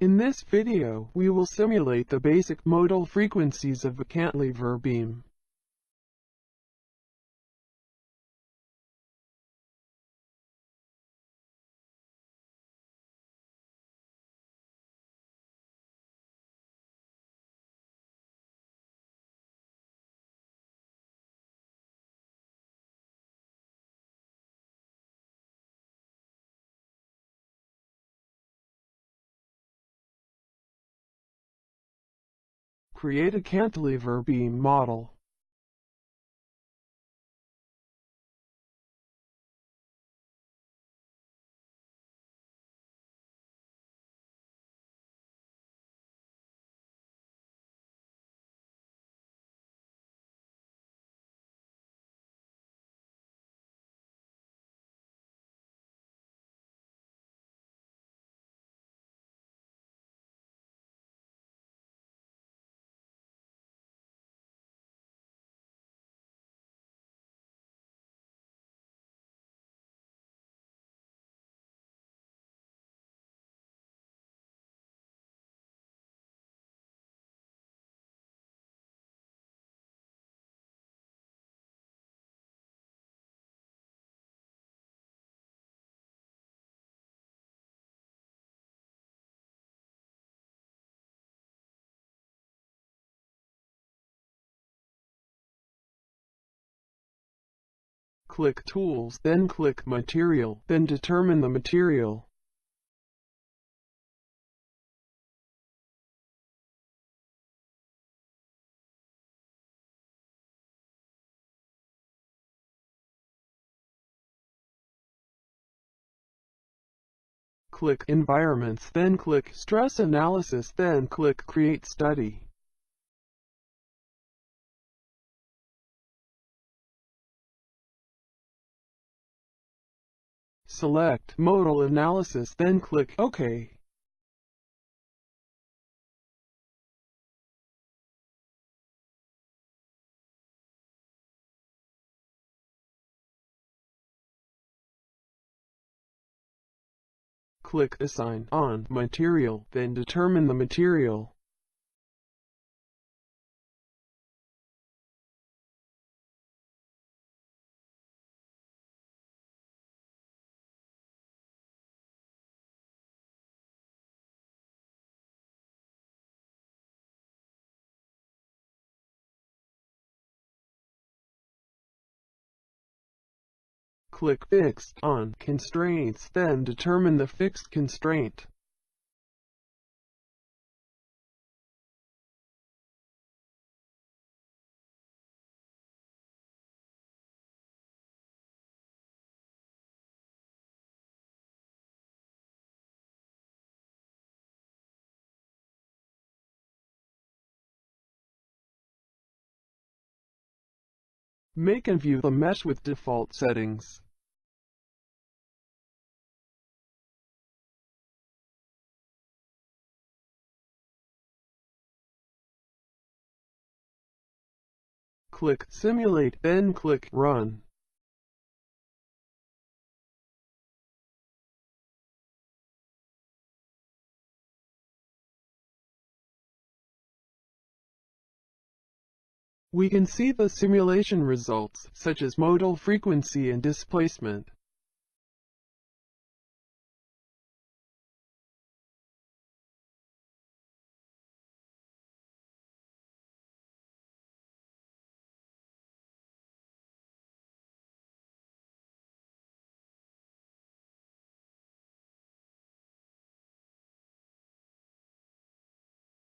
In this video, we will simulate the basic modal frequencies of a cantilever beam. Create a cantilever beam model. Click Tools, then click Material, then determine the material. Click Environments, then click Stress Analysis, then click Create Study. Select Modal Analysis, then click OK. Click Assign on Material, then determine the material. Click Fixed on Constraints, then determine the fixed constraint. Make and view the mesh with default settings. Click Simulate, then click Run. We can see the simulation results, such as modal frequency and displacement.